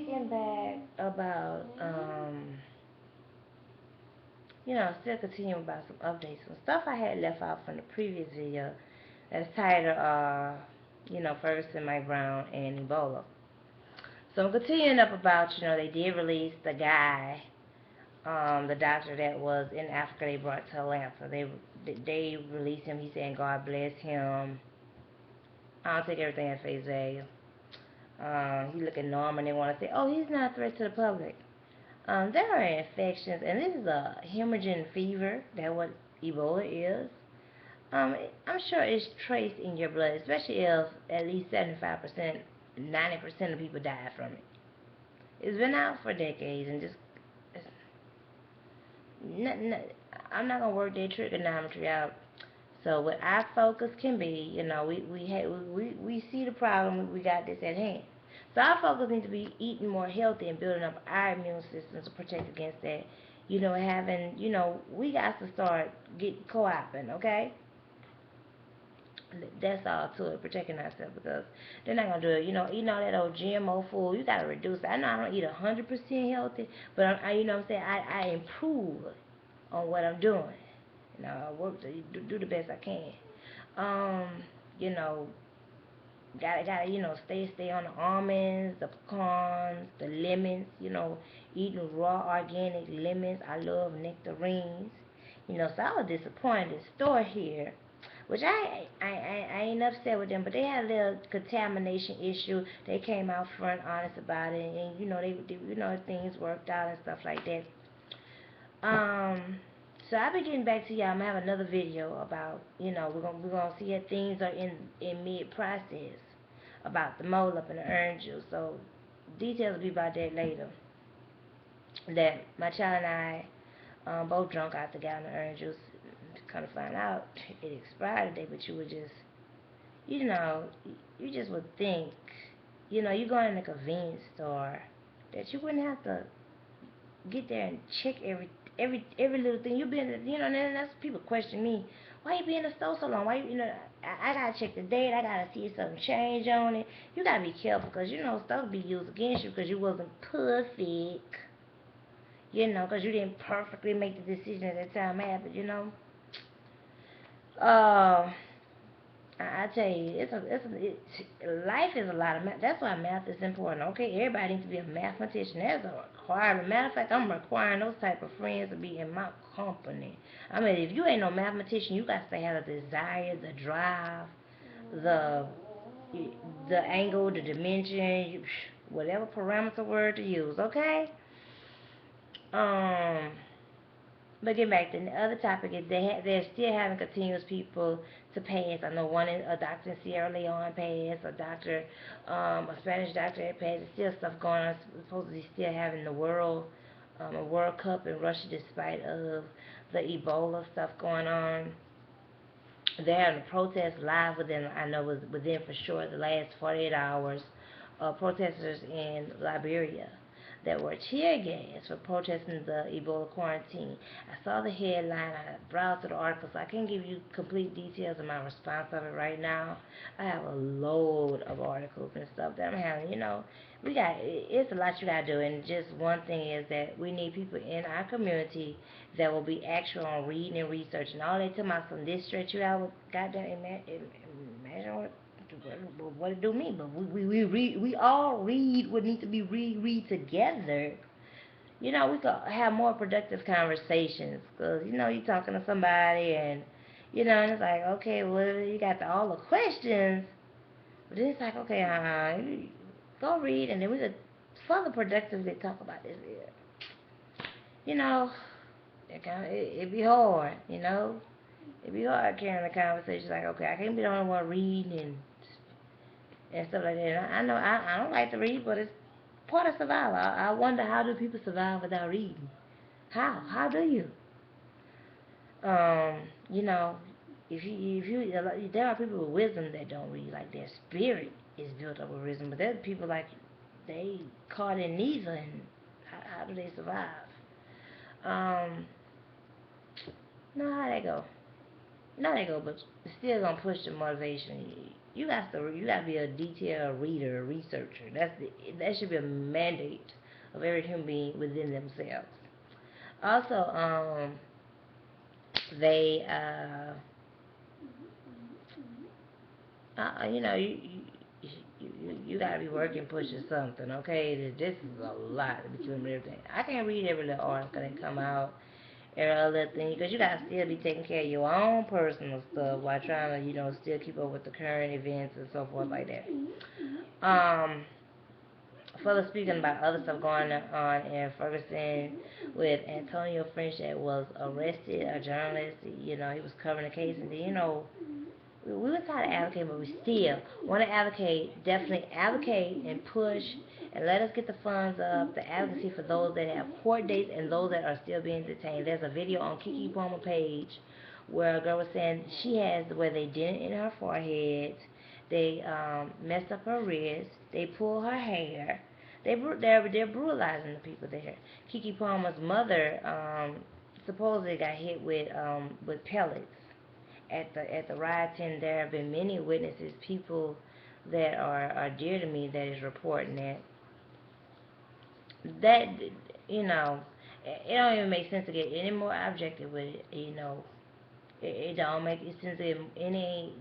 speaking back about, still continuing about some updates, some stuff I had left out from the previous video that's titled, Ferguson, Mike Brown, and Ebola. So I'm continuing up about, they did release the guy, the doctor that was in Africa they brought to Atlanta. They released him. He saying God bless him. I don't take everything at face value. He looking normal and they want to say, oh, he's not a threat to the public. There are infections, and this is a hemorrhaging fever. That's what Ebola is. I'm sure it's traced in your blood, especially if at least 75%, 90% of people die from it. It's been out for decades, and just not, not, I'm not gonna work their trigonometry out. So what our focus can be, we see the problem, we got this at hand. So our focus needs to be eating more healthy and building up our immune systems to protect against that. We got to start get co-oping, okay? That's all to it, protecting ourselves, because they're not gonna do it. Eating all that old GMO food, you gotta reduce it. I know I don't eat 100% healthy, but I'm saying, I improve on what I'm doing. I work to do the best I can. Um, you know, gotta stay on the almonds, the pecans, the lemons. Eating raw organic lemons. I love nectarines. So I was disappointed in the store here, which I ain't upset with them, but they had a little contamination issue. They came out front honest about it, and things worked out and stuff like that. So I'll be getting back to y'all. I'm gonna have another video about, we're gonna see if things are in mid process about the mold up in the orange juice. So details will be about that later. That my child and I both drunk out the gallon of orange juice. Kind of find out it expired today, but you would just, you know, you just would think, you go in a convenience store, that you wouldn't have to get there and check every little thing. You been, and then that's people question me, why you be in the store so long? Why I gotta check the date. I gotta see if something change on it. You gotta be careful, because stuff be used against you because you wasn't perfect. Because you didn't perfectly make the decision at that time happened. Uh, I tell you, life is a lot of math. That's why math is important. Okay, everybody needs to be a mathematician. That's a requirement. Matter of fact, I'm requiring those type of friends to be in my company. I mean, if you ain't no mathematician, you got to have the desire, the drive, the the angle, the dimension, whatever parameter word to use. Okay. Um. But get back to the other topic is they're still having continuous people to pass. I know a doctor in Sierra Leone passed, a Spanish doctor had passed. There's still stuff going on. Supposedly still having a World Cup in Russia despite of the Ebola stuff going on. They're having a protest live within for sure the last 48 hours. Protesters in Liberia that were tear gas for protesting the Ebola quarantine. I saw the headline. I browsed through the article, so I can't give you complete details of my response of it right now. I have a load of articles and stuff that I'm having. It's a lot you gotta do, and just one thing is that we need people in our community that will be actual on reading and researching. All they tell about some this stretch you out with goddamn imagine what it do mean, but we read, we all read what needs to be read together. We could have more productive conversations, because you talking to somebody, and and it's like, okay, well, you got all the questions, but then it's like, okay, go read, and then we could further productively talk about this here. you know it'd be hard, it'd be hard carrying a conversation. Like, okay, I can't be the only one reading and stuff like that. And I know I don't like to read, but it's part of survival. I wonder, how do people survive without reading? How do you? Um, you know, if you there are people with wisdom that don't read, like their spirit is built up with wisdom, but there's people like they caught in neither, and how do they survive? Um, no, how they go? No, they go, but still gonna push the motivation. you got to be a detailed reader, researcher. That should be a mandate of every human being within themselves. Also, they you know, you gotta be working pushing something, okay? This is a lot between everything. I can't read every little article that come out, every other little thing, because you gotta still be taking care of your own personal stuff while trying to, still keep up with the current events and so forth like that. Um, Further speaking about other stuff going on in Ferguson with Antonio French that was arrested, a journalist, he was covering the case, and then, we were trying to advocate, but we still want to advocate, definitely advocate and push and let us get the funds up, the advocacy for those that have court dates and those that are still being detained. There's a video on Kiki Palmer page where a girl was saying she has where they did it in her forehead, they messed up her wrist, they pulled her hair, they're brutalizing the people there. Kiki Palmer's mother supposedly got hit with pellets at the rioting. There have been many witnesses, people that are dear to me, that is reporting that it don't even make sense to get any more objective with it. It don't make sense to any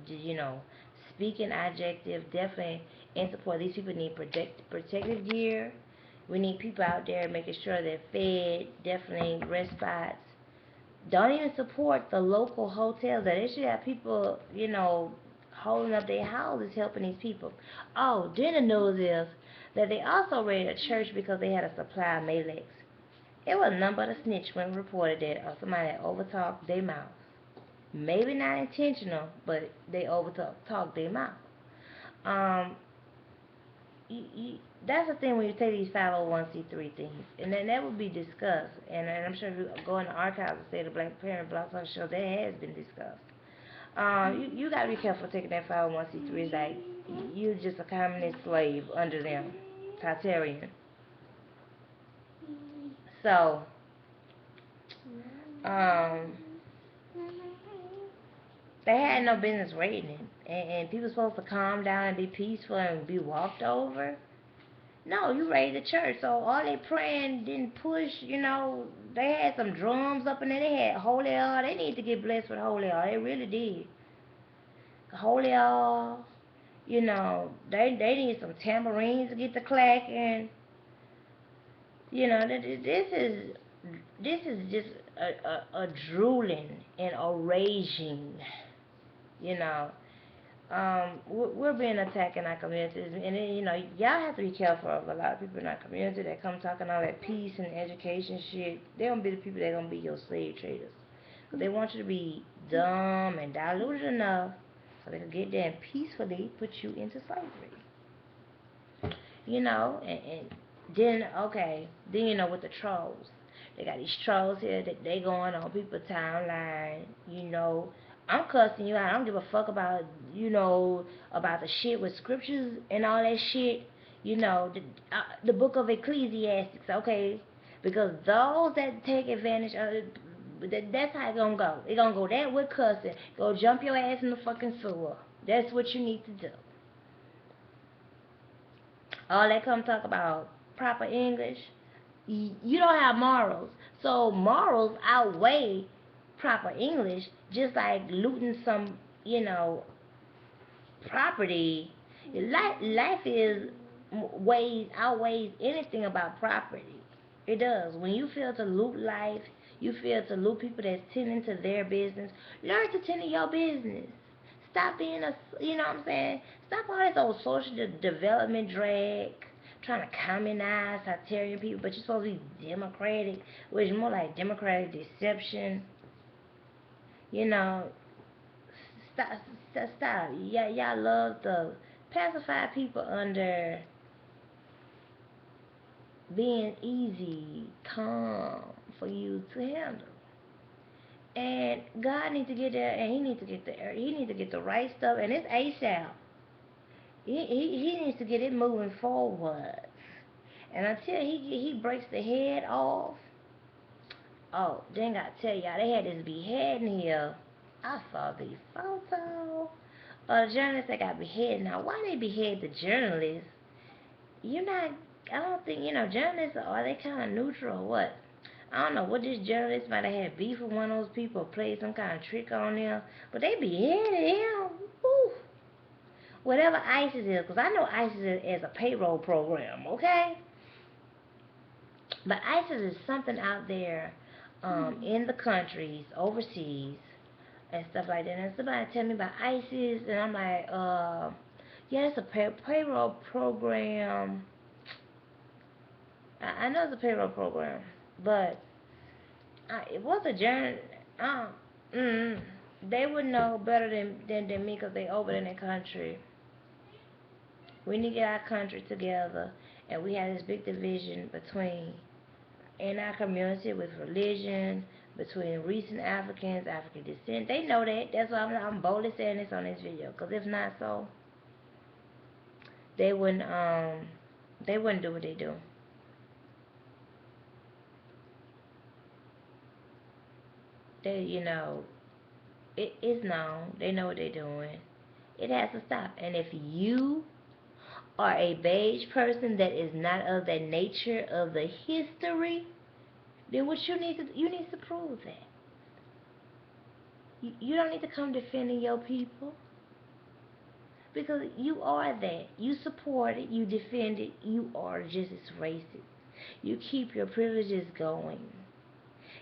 speaking adjective. Definitely in support. These people need protective gear. We need people out there making sure they're fed. Definitely rest spots. Don't even support the local hotels. That they should have people, holding up their houses helping these people. Oh, then the news is that they also raided a church because they had a supply of Malex. It was none but a snitch when reported that somebody had overtalked their mouth. Maybe not intentional, but they overtalked their mouth. Um, that's the thing when you take these 501c3 things, and then that would be discussed. And I'm sure if you go in the archives and say the Black Parent Blog Talk Show, that has been discussed. You gotta be careful taking that 501c3. It's like you're just a communist slave under them, totalitarian. So, um, they had no business raiding it, and people supposed to calm down and be peaceful and be walked over. No, you raided the church, so all they praying didn't push. They had some drums up in there. They had holy oil. They need to get blessed with holy oil. They really did. Holy oil. They need some tambourines to get the clacking. This is just a drooling and a raging. You know, we're being attacked in our communities, and y'all have to be careful of a lot of people in our community that come talking all that peace and education shit. They gonna be the people that gonna be your slave traders, cause they want you to be dumb and diluted enough so they can get there and peacefully put you into slavery. And then okay, then with the trolls. They got these trolls here that they going on people's timeline. I'm cussing you out. I don't give a fuck about about the shit with scriptures and all that shit. The book of Ecclesiastics, okay? Because those that take advantage of it, that's how it's gonna go. It's gonna go that with cussing. Go jump your ass in the fucking sewer. That's what you need to do. All that come talk about proper English. You don't have morals. So morals outweigh proper English, just like looting some, property. Life is outweighs anything about property. It does. When you feel to loot life, you feel to loot people that's tending to their business. Learn to tend to your business. Stop being what I'm saying? Stop all this old social development drag, trying to communize Totalitarian people, but you're supposed to be democratic, which is more like democratic deception. You know, stop. Yeah, y'all love to pacify people under being easy, calm for you to handle. And God needs to get there, and He needs to get there. He needs to get the right stuff, and it's ASAP. He needs to get it moving forward. And until he breaks the head off, oh, then I tell y'all, they had this beheading here. I saw the photo The journalists that got beheaded. Now, why they behead the journalists? You're not, I don't think, journalists, are they kind of neutral or what? I don't know what this journalist might have had beef with one of those people, played some kind of trick on them, but they beheaded him. Woo. Whatever ISIS is, because I know ISIS is a payroll program, okay? But ISIS is something out there in the countries, overseas, and stuff like that. And somebody tell me about ISIS, and I'm like, yeah, it's a payroll program. I know it's a payroll program, but it was a journey. Mm, they would know better than me because they over in their country. We need to get our country together, and we have this big division between in our community with religion, between recent Africans, African descent. They know that. That's why I'm boldly saying this on this video. Because if not so, they wouldn't do what they do. They, it is known. They know what they're doing. It has to stop. And if you are a beige person that is not of the nature of the history, then what you need to prove that. You don't need to come defending your people. Because you are that. You support it, you defend it, you are just as racist. You keep your privileges going.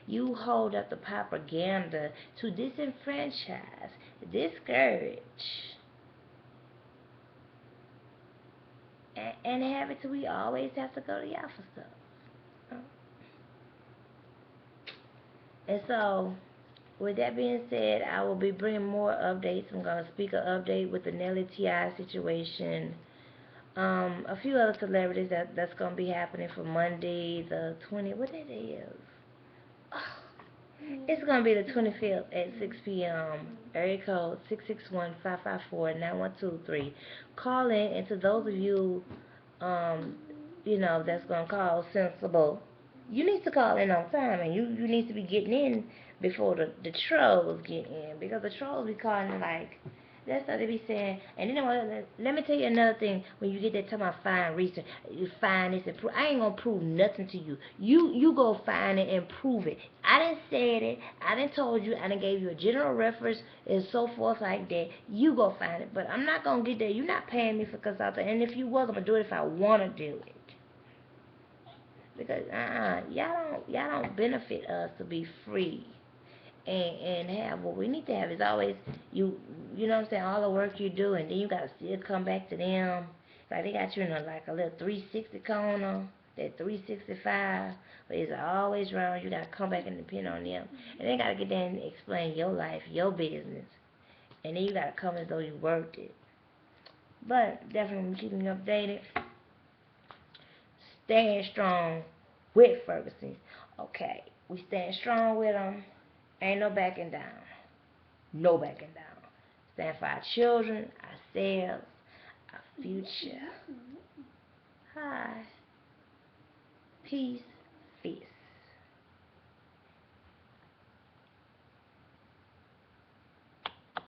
You hold up the propaganda to disenfranchise, discourage, and have it till we always have to go to y'all for stuff. And so, with that being said, I will be bringing more updates. I'm going to speak an update with the Nelly T.I. situation. A few other celebrities that's going to be happening for Monday, the 20th. What day is? Oh, it's going to be the 25th at 6 p.m. Area code 661-554-9123. Call in, and to those of you, that's going to call sensible, you need to call in on time, and you need to be getting in before the trolls get in, because the trolls be calling like, that's what they be saying. And then let me tell you another thing. When you get that time about find research, you find this and prove. I ain't gonna prove nothing to you. You go find it and prove it. I didn't say it. I didn't told you. I didn't gave you a general reference and so forth like that. You go find it. But I'm not gonna get there. You're not paying me for consulting. And if you was, I'm gonna do it if I wanna do it. Because y'all don't benefit us to be free. And have what we need to have is always you know what I'm saying, all the work you do, and then you gotta still come back to them. Like they got you in a little 360 corner, that 365, but it's always around. You gotta come back and depend on them, and they gotta get there and explain your life, your business, and then you gotta come as though you worked it. But definitely keeping you updated, staying strong with Ferguson. Okay, we stand strong with them. Ain't no backing down. No backing down. Stand for our children, ourselves, our future. Hi. Peace.